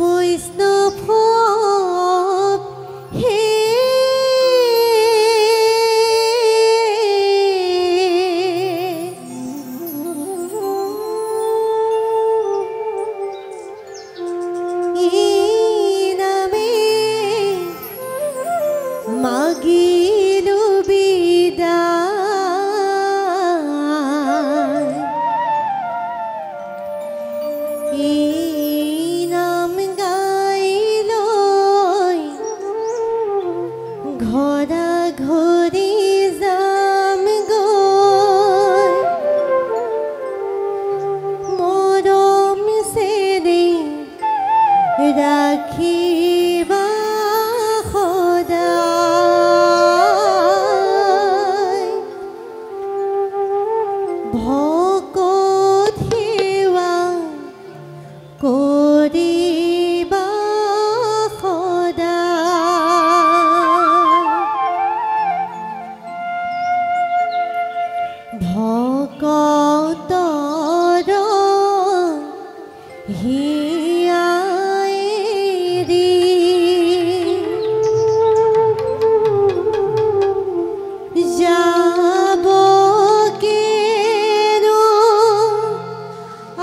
বৈষ্ণৱ হে নামে মাগিলো বিদায় নাম গাইলৈ ঘৰা ঘৰি যাম গৈ মৰম চেৰে ৰাখিবা সদায় ভকত সেৱা কৰিবা সদায় ভকতৰ হিয়াৰি যাব কেনো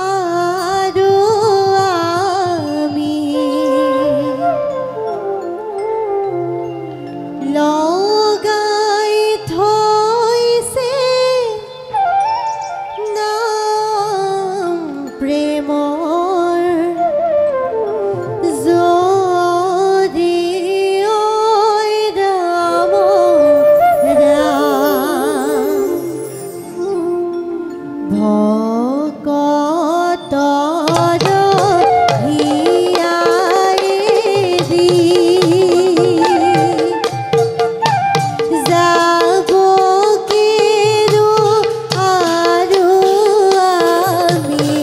আৰু আমি লগাই থৈছে নাম প্ৰেমৰ যদি ঐ ৰাম ৰাম ভকতৰ হিয়াৰি যাব কেনো আৰু আমি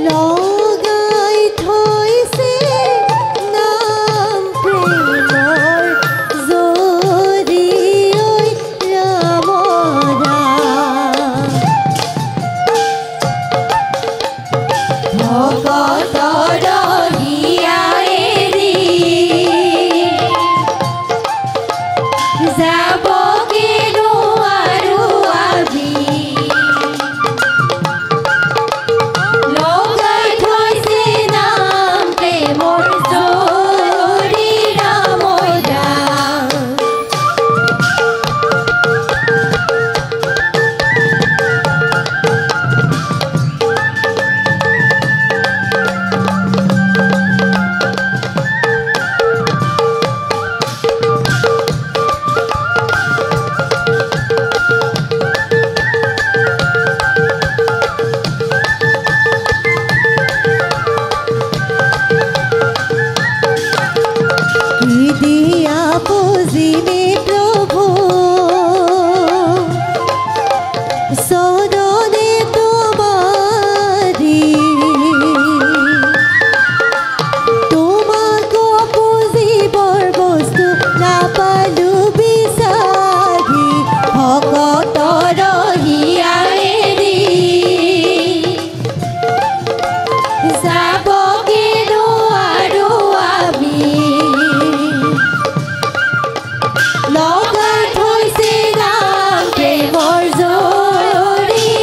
লগাই থৈছে নাম প্ৰেমৰ যদি ঐ ৰাম ৰাম ভকতৰ হিয়াৰি যাব কেনো আৰু আমি লগাই থৈছে নাম প্ৰেমৰ যদি ৰাম ৰাম কি দিয়া পুজিমে প্ৰভু চৰণে তোমাৰি তোমাক পুজিবৰ বস্তু নাপালো বিচাৰি ভকতৰ হিয়াৰি যাব কেনো আৰু আমি লগাই থৈছে নাম প্ৰেমৰ যদি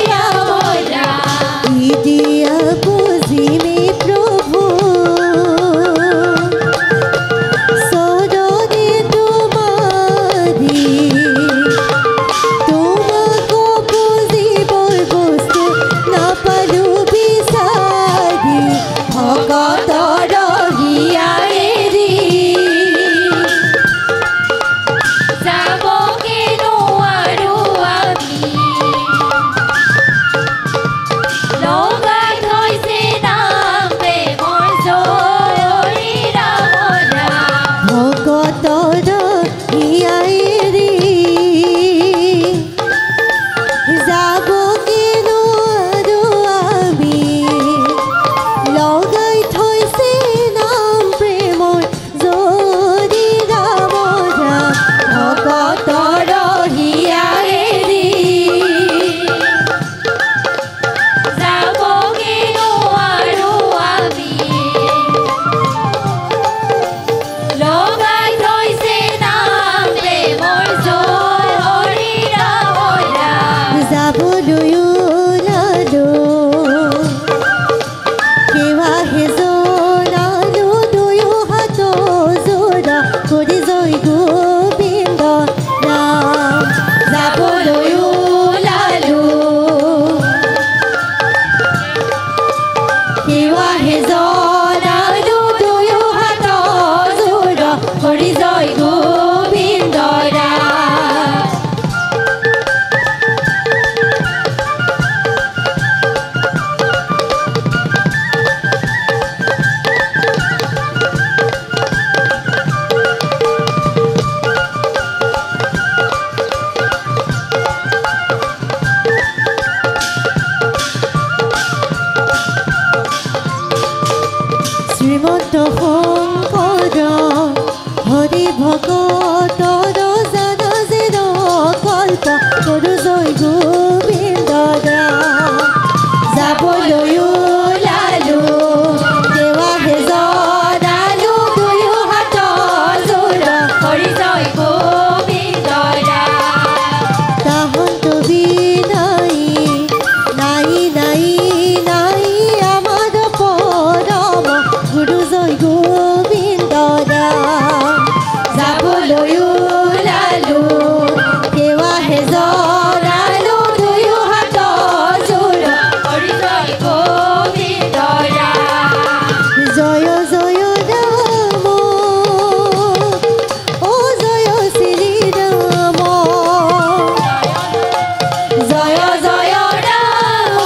জয় জয় রাম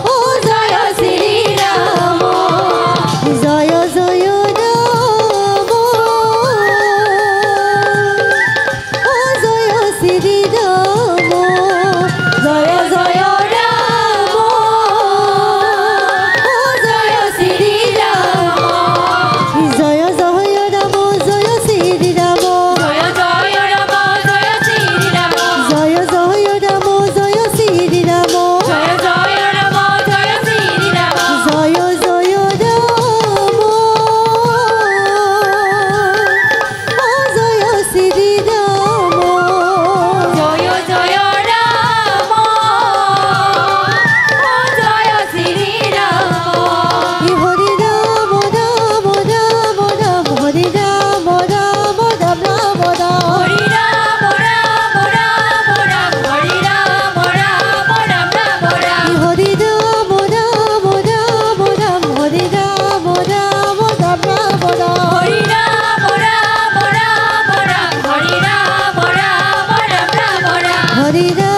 ও জয় শ্রী রাম জয় জয় রাম ও জয় শ্রী রাম জয় জয় রাম ও জয় শ্রী রাম জয় জয় রাম জয় শ্রী রাম জয় জয় রাম জয় শ্রী রাম জয় জয় রাম জয় শ্রী রাম জয় জয় রাম জয় শ্রী রাম জয় জয় রাম ও জয় শ্রী রাম জয় জয় রাম ও জয় শ্রী রাম হরি রাম রাম রাম রাম হরি রাম রাম রাম রাম রাম হরি রাম রাম রাম রাম হরি রাম রাম রাম রাম রাম হরি রাম রাম রাম রাম হরি রাম রাম রাম রাম রাম হরি রাম রাম রাম রাম হরি রাম রাম রাম রাম রাম হরি রাম